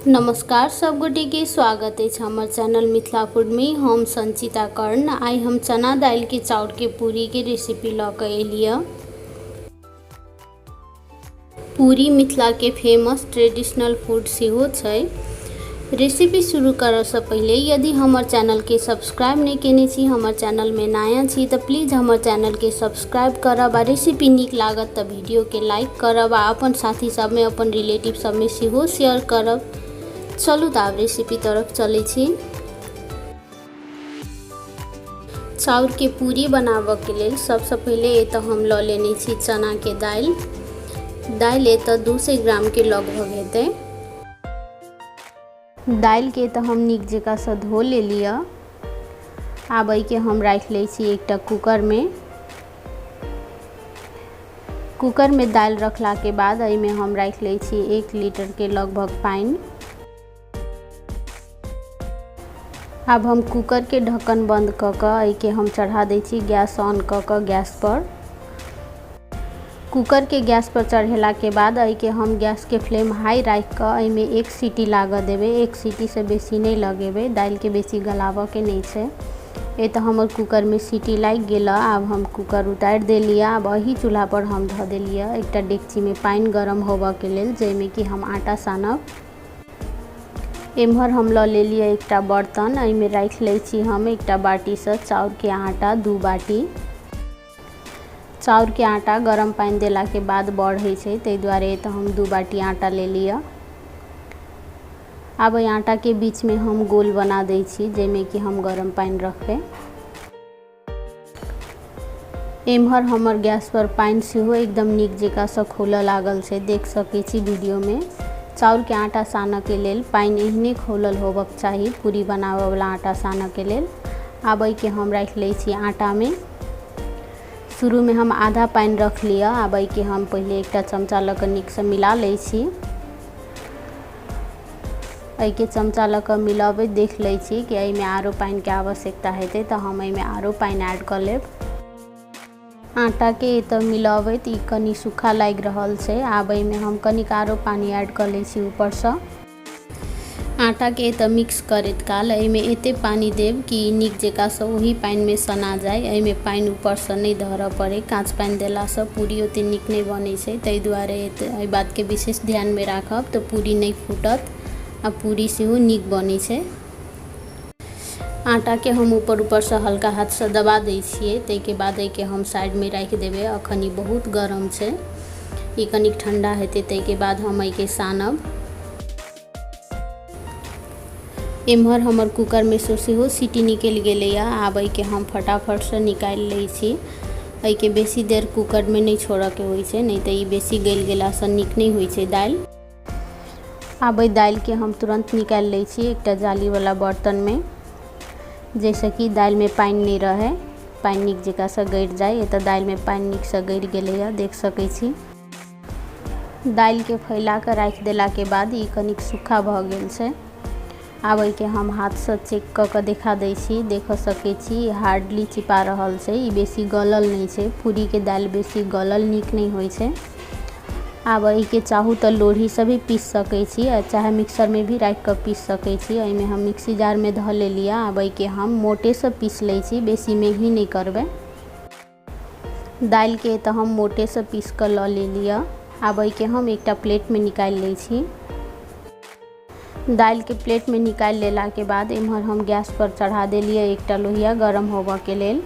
नमस्कार सब गोटे के स्वागत है हमार चैनल मिथिला फूड में। हम संचिता कर्ण आई हम चना दाल के चाउर के पूरी के रेसिपी लक एलिए। पूरी मिथिला के फेमस ट्रेडिशनल फूड सेहो छै। रेसिपी शुरू करऽ से पहले यदि हमार चैनल के सब्सक्राइब नहीं केने छी, हमार चैनल में नया छी तो प्लीज़ हमार चैनल के सब्सक्राइब करब। आ रेसिपी नीक लागत तो वीडियो के लाइक करब, आ अपन साथी सब में अपन रिलेटिव सब में सेहो शेयर करब। चलू तो आब रेसिपी तरफ चले छी। चाउर के पूरी बनाबऽ के लेल सबसे पहले एतऽ हम लऽ लेने छी चना के दाल। दाल एतऽ 200 ग्राम के लगभग हेतै। दाल के तो हम नीक जकाँ से धो ले लिया। आब एहि के हम राख ले छी एकटा कुकर में। कुकर में दाल रखला के बाद एहि में हम राख ले छी 1 लीटर के लगभग पानी। अब हम कुकर के ढक्कन बंद क के एहि के हम चढ़ा दै छी गैस ऑन क के गैस पर। कुकर के गैस पर चढ़ेला के बाद एहि के हम गैस के फ्लेम हाई रख के एहि में 1 सीटी लागऽ देबै। 1 सीटी से बेसी नहीं लगेबै, दाल के बेसी गलाबऽ के नहीं छै। ए तो हमर कुकर में सीटी लग गेल। आब हम कुकर उतार देलिए। आब एही चूल्हा पर हम धऽ देलिए एकटा डेगची में पानी गरम होबऽ के लेल, जाहिमे कि हम आटा सानब। एम्हर हम लऽ लेलिए एकटा बर्तन, एहि में राख ले छी हम एकटा बाटी से चाउर के आटा 2 बाटी। चाउर के आटा गरम पानी देला के बाद बढ़े छै, ताहि दुआरे तो हम 2 बाटी आटा ले लिया। अब एहि आटा के बीच में हम गोल बना दै छी, जाहिमे कि हम गरम पानी रखबै। एम्हर हमर गैस पर पानी सेहो एकदम नीक जकाँ से खौलऽ लागल छै, देख सकै छी वीडियो में। चाउर के आटा सानऽ के लेल पानी एहने खौलल होबक चाही, पूरी बनाबऽ वाला आटा सानऽ के लेल। आब एहि के हम राख ले छी आटा में। शुरू में हम आधा पानी रख लिया। आब एहि के हम पहले एकटा चमचा लऽ के नीक से मिला ले छी। एहि के चमचा लऽ के मिलाबैत देख ले छी कि एहि में आरो पानी के आवश्यकता हेतै, तो हम एहि में आरो पानी ऐड कर लेब। आटा के एतऽ मिलाबैत ई कनी सूखा लग रहल छै। आब एहि में हम कनिक आरो पानी ऐड कर ले छी ऊपर से। आटा के एतऽ मिक्स करैत काल एहि में एते पानी देब कि नीक जकाँ से ओही पानी में सना जाए। एहि में पानी ऊपर से नहीं धरऽ पड़े, कांच पानी देला से पूरी ओते नीक नहीं बनै छै। ताहि दुआरे एहि बात के विशेष ध्यान में राखब तो पूरी नहीं फूटत आ पूरी सेहो नीक बनै छै। आटा के हम ऊपर से हल्का हाथ से दबा दै छियै। ताहि के बाद एहि के हम साइड में रख देबै। अखन ई बहुत गरम छै, ई कनिक ठंडा हेतै ताहि के बाद हम एहि के सानब। एम्हर हमर कुकर में से सेहो सीटी निकलि गेलैए। आब एहि के हम फटाफट से निकालि लै छी। एहि के बेसी देर कुकर में नहीं छोड़ऽ के होइ छै, नहीं तो ई बेसी गल गेला से नीक नहीं होइ छै दाल। आब एहि दाल के हम तुरंत निकालि लै छी एकटा जाली वाला बर्तन में, जैसे कि दाल में पानी नहीं रहे, पानी नीक जकाँ से गड़ जाए। एतऽ दाल में पानी नीक से गड़ गेलैए, देख सकै छी। दाल के फैला के राख देला के बाद ई कनिक सूखा भऽ गेल छै। आब एहि के हम हाथ से चेक क के देखा दै छी, देख सकै छी हार्डली चिपा रहल छै, ई बेसी गलल नहीं छै। पूरी के दाल बेसी गलल नीक नहीं होइ छै। आब एहि के चाहू तो लोढ़ी से भी पीस सकै छी, चाहे मिक्सर में भी राख के पीस सकै छी। एहि में हम मिक्सी जार में धऽ ले लिया। आब एहि के हम मोटे से पीस ले छी, बेसी मेही नहीं करबै। दाल के तो हम मोटे से पीस के लऽ ले लिया। आब एहि के हम एकटा प्लेट में निकालि लै छी। दाल के प्लेट में निकाल लेला के बाद एम्हर हम गैस पर चढ़ा देलिए एकटा लोहिया गरम होबऽ के लेल।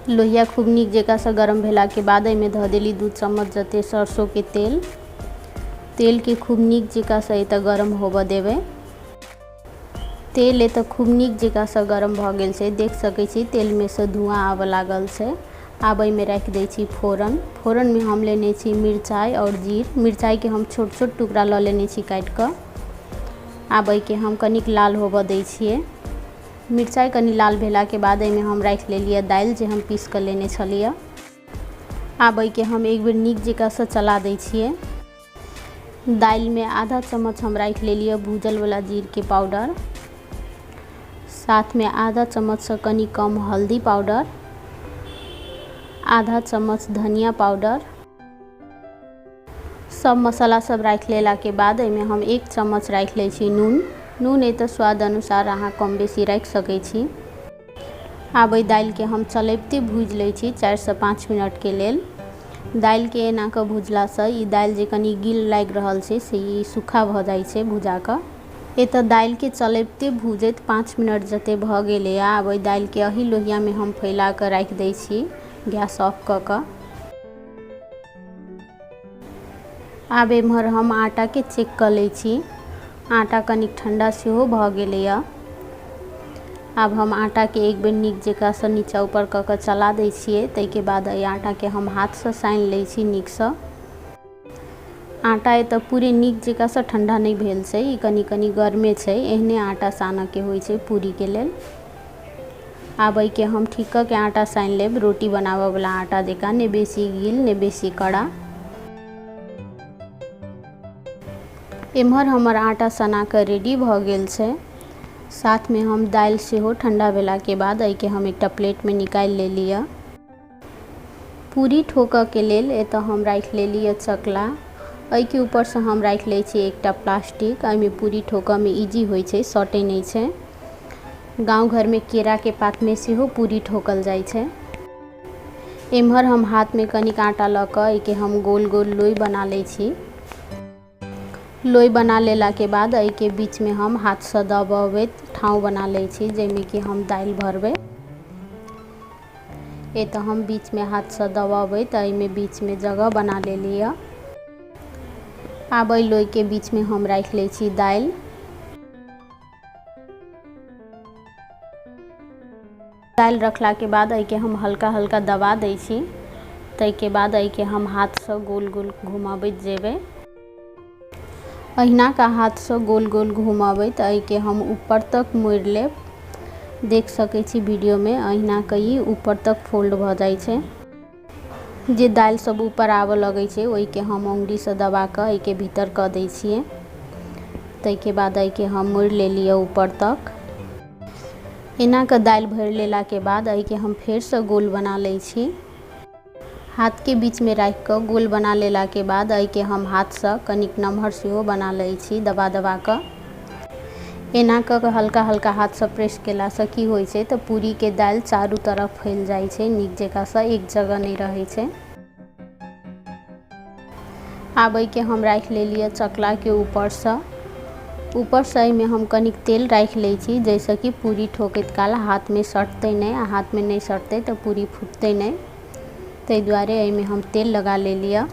लोहिया खूब नीक जकाँ से गरम भेला के बाद एहि में धऽ देली 2 चम्मच जते सरसों के तेल। तेल के खूब नीक जकाँ से एतऽ गरम होबऽ देबै। तेल एतऽ खूब नीक जकाँ से गरम भऽ गेल छै, देख सकै छी तेल में से धुआं आबऽ लागल छै। आब एहि में रख दै छी फोरन। फोरन में हम लेने छी मिरचाई और जीर। मिरचाई के हम छोट छोट टुकड़ा लऽ लेने छी काटि कऽ। आब एहि के हम कनिक लाल होबऽ दै छियै। मिरचाई कनी लाल भेला के बाद एहि में हम राख लेलिए दाल जे हम पीस के लेने छलिए। आब एहि के हम एक बेर नीक जकाँ से चला दै छियै। दाल में आधा चम्मच हम राख लेलिए भूजल वाला जीर के पाउडर, साथ में आधा चम्मच से कनी कम हल्दी पाउडर, आधा चम्मच धनिया पाउडर, सब मसाला सब राख लेला के बाद एमे हम 1 चम्मच राख ले छी नून। नून ए तो स्वाद अनुसार अहाँ कम बेसी राख सकै छी। आब एहि दालि के हम चलैबते भूज ले छी 4 से 5 मिनट के लेल। दालि के एना के भुजला से ई दालि जे कनी गील लाग रहल छै से ई सूखा भ जाय छै भुजा के। एतऽ दालि के चलैबते भूजैत 5 मिनट जते भ गेलै। आब एहि दालि के एही लोहिया में हम फैला के राख दै छी गैस ऑफ क के। आब एम्हर हम आटा के चेक क लै छी। आटा कनिक ठंडा सेहो भ गेलैया। आब हम आटा के एक बेर नीक जकाँ से नीचा ऊपर क के चला दै छियै। तै के बाद एहि आटा के हम हाथ से सानि लै छी नीक से। आटा एतऽ पूरे नीक जकाँ से ठंडा नहीं भेल छै, ई कनी कनी गरमे छै। एहने आटा सानऽ के होइ छै पूरी के लेल। आब एहि के हम ठीक के आटा सानि लेब रोटी बनाबऽ वाला आटा जकाँ, ने बेसी गील ने बेसी कड़ा। एम्हर हमर आटा सना के रेडी भ गेल छै। साथ में हम दालि सेहो ठंडा भेला के बाद एहि के हम एकटा प्लेट में निकालि लेलिए। पूरी ठोकऽ के लेल एतऽ हम राख लेलिए चकला। एहि के ऊपर से हम राख ले छी एकटा प्लास्टिक। एहिमे पूरी ठोकऽ में इजी होइ छै, सटे नहीं छै। गाँव घर में केरा के पात में सेहो पूरी ठोकल जाइ छै। एम्हर हम हाथ में कनिक आटा लऽ कऽ एहि के हम गोल गोल लोई बना लै छी। लोई बना लेला के बाद एहि के बीच में हम हाथ से दबावैत ठाव बना ले छी, जाहिमे कि हम दालि भरबै। एतऽ हम बीच में हाथ से दबावैत एहि में बीच में जगह बना लेलिए। आब एहि लोई के बीच में हम राख ले छी दालि। दालि रखला के बाद एहि के हम हल्का हल्का दबा दै छी। तै के बाद एहि के हम हाथ से गोल गोल घुमाबैत जेबै। अहिना का हाथ से गोल गोल घुमाबैत एहि के हम ऊपर तक मोड़ि लेब। देख सकै छी वीडियो में अहिना के ई ऊपर तक फोल्ड भ जाइ छै। जे दालि सब ऊपर आबऽ लगै छै ओहि के हम उंगली से दबा के एहि के भीतर क दै छियै। तै के बाद एहि के हम मोड़ि लेलिए ऊपर तक। एना के दालि भरि लेला के बाद एहि के हम फेर से गोल बना लै छी। हाथ के बीच में राख के गोल बना लेला के बाद एहि के हम हाथ से कनिक नमहर सेहो बना लै छी दबा दबा के। एना के हल्का हल्का हाथ से प्रेस केला से की होइ छै तऽ पूरी के दालि चारू तरफ फैल जाइ छै नीक जकाँ से, एक जगह नहीं रहै छै। आब एहि के हम राख लेलिए चकला के ऊपर से। ऊपर से एहि में हम कनिक तेल राख लै छी, जैसे कि पूरी ठोकैत काल हाथ में सटतै नहीं। आ हाथ में नहीं सटतै तऽ पूरी फूटतै नहीं। तै दुआरे एहि में हम तेल लगा लेलिए।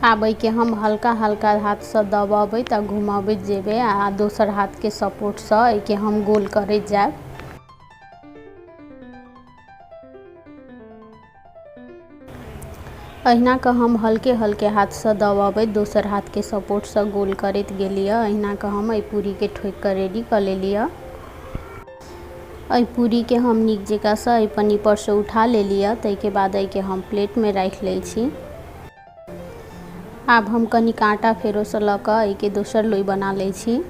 आब एहि के हम हल्का हल्का हाथ से दबावैत आ घुमाबैत जेबै आ दोसर हाथ के सपोर्ट से एहि के हम गोल करैत जायब। अहिना के हम हल्के हल्के हाथ से दबावैत दोसर हाथ के सपोर्ट से गोल करैत गेलिए। अहिना के हम एहि पूरी के ठोकि के रेडी कर लेलिए। एहि पूरी के हम नीक जकाँ से एहि पन्नी पर से उठा लेलिए। तै के बाद एहि के हम प्लेट में राख लै छी। आब हम कनिक आटा फेरो से लऽ कऽ एहि के दोसर लोई बना लै छी।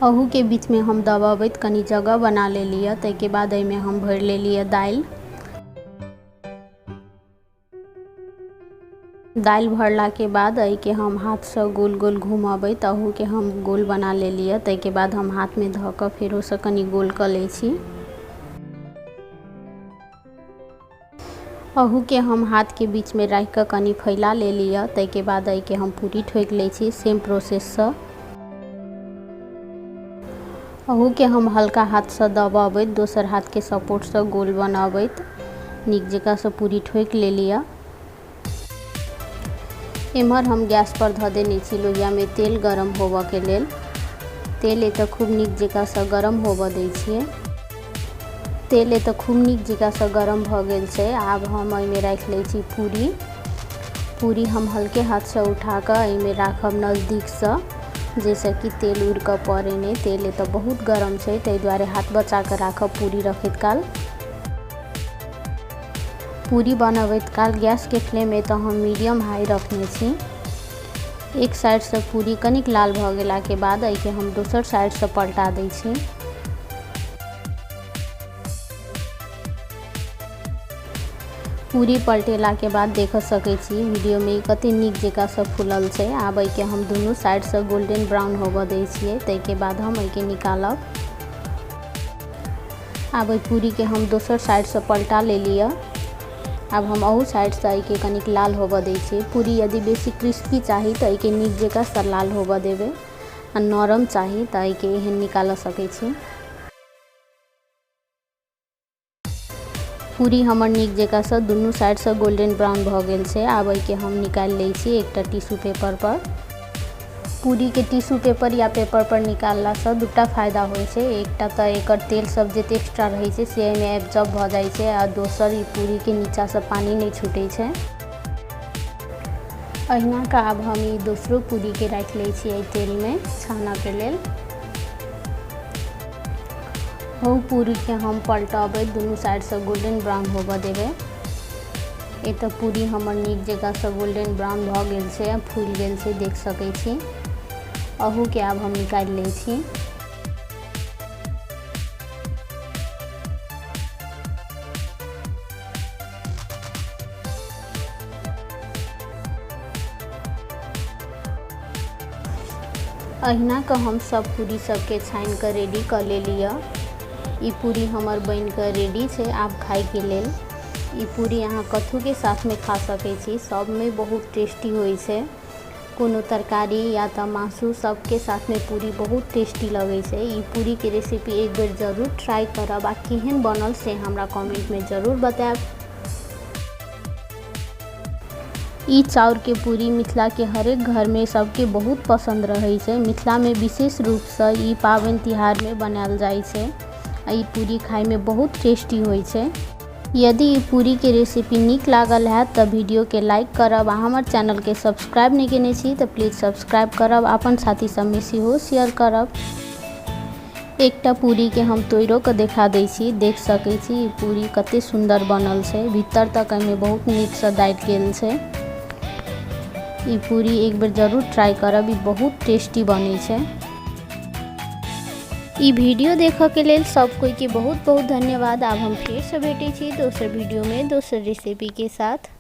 अहू के बीच में हम दबावैत कनी जगह बना लेलिए। तै के बाद एहि में हम भरि लेलिए दालि। दालि भरला के बाद एहि के हम हाथ से गोल गोल घुमाबैत अहू के हम गोल बना लेलिए। तै के बाद हम हाथ में धऽ कऽ फेरो से कनी गोल कऽ लै छी। अहू के हम हाथ के बीच में राख के कनी फैला लेलिए। तै के बाद एहि के हम पूरी ठोकि लै छी सेम प्रोसेस से। अहू के हम हल्का हाथ से दबावैत दोसर हाथ के सपोर्ट से गोल बनाबैत नीक जकाँ से पूरी ठोकि लेलिए। एम्हर हम गैस पर धऽ देने छी लोहिया में तेल गरम होबऽ के लेल। तेल एतऽ खूब नीक जकाँ से गरम होबऽ दै छियै। तेल एतऽ खूब नीक जकाँ से गरम भऽ गेल छै। आब हम एहि में राख लै छी पूरी। पूरी हम हल्के हाथ से उठा कऽ एहि में राखब नजदीक से, जैसे कि तेल उड़ि कऽ पड़ै नहीं। तेल एतऽ बहुत गरम छै, तै दुआरे हाथ बचा कऽ राखब पूरी रखैत काल। पूरी बनबैत काल गैस के फ्लेम एतऽ हम मीडियम हाई रखने छी। एक साइड से पूरी कनिक लाल भऽ गेला के बाद एहि के हम दोसर साइड से पलटा दै छी। पूरी पलटेला के बाद देख सकै छी वीडियो में कते नीक जकाँ से फूलल छै। आब एके हम दुनू साइड से गोल्डन ब्राउन होबऽ दै छियै, ताहिके बाद हम एके निकालब। आब पूरी के हम दोसर साइड से पलटा लेलिए। अब हम अहू साइड से एके कनिक लाल होबऽ दै छियै। पूरी यदि बेसी क्रिस्पी चाही तो एके नीक जकाँ से लाल होबऽ देबै, आ नरम चाही तो एके एहन निकाल सकै छी। पूरी हमर नीक जकाँ से दुनू साइड से गोल्डन ब्राउन भऽ गेल छै। आब एके हम निकाल लै छी एकटा टिश्यू पेपर पर। पूरी के टिश्यू पेपर या पेपर पर निकालला से दूटा फायदा होइ छै। एकटा तो एकर तेल सब जते एक्स्ट्रा रहै छै से एमे एब्जॉर्ब भऽ जाइ छै, आ दोसर ई पूरी के नीचा से पानी नहीं छूटै छै। अहिना का आब हम ई दोसरो पूरी के राख लै छी एहि तेल में छाना के लेल। हो पूरी के हम पलटबै, दुनू साइड से गोल्डन ब्राउन होबऽ देबै। ए तो पूरी हमर नीक जगह से गोल्डन ब्राउन भऽ गेल छै, फूल गेल छै, देख सकै छी। अहू के आब हम निकाल लै छी। अहिना के हम सब पूरी सबके छानि के रेडी कर लेलिए। ई पूरी हमर बन के रेडी छै आब खाए के लेल। ई पूरी अहाँ कथू के साथ में खा सकै छी, सब में बहुत टेस्टी होइ छै। कोनो तरकारी या तो मासू सबके साथ में पूरी बहुत टेस्टी लगे छै। ई पूरी के रेसिपी एक बेर जरूर ट्राई करब, आ केहन बनल से हमरा कमेंट में जरूर बताएब। ई चाउर के पूरी मिथिला के हरेक घर में सबके बहुत पसंद रहे छै। मिथिला में विशेष रूप से ई पाबनि तिहार में बनायल जाइ छै। ई पूरी खाए में बहुत टेस्टी होइ छै। यदि ई पूरी के रेसिपी नीक लागल है तो वीडियो के लाइक करब, आ हमर चैनल के सब्सक्राइब नहीं केने छी तो प्लीज सब्सक्राइब करब, अपन साथी सब में सेहो शेयर करब। एकटा पूरी के हम तोड़ो के देखा दै छी, देख सकै छी ई पूरी कते सुंदर बनल छै। भीतर तक एमे बहुत नीक से दाइट गेल छै। ई पूरी एक बेर जरूर ट्राई करब, ई बहुत टेस्टी बनै छै। ई वीडियो देखऽ के लेल सब कोई के बहुत बहुत धन्यवाद। अब हम फिर से भेटै छी दोसर वीडियो में दोसर रेसिपी के साथ।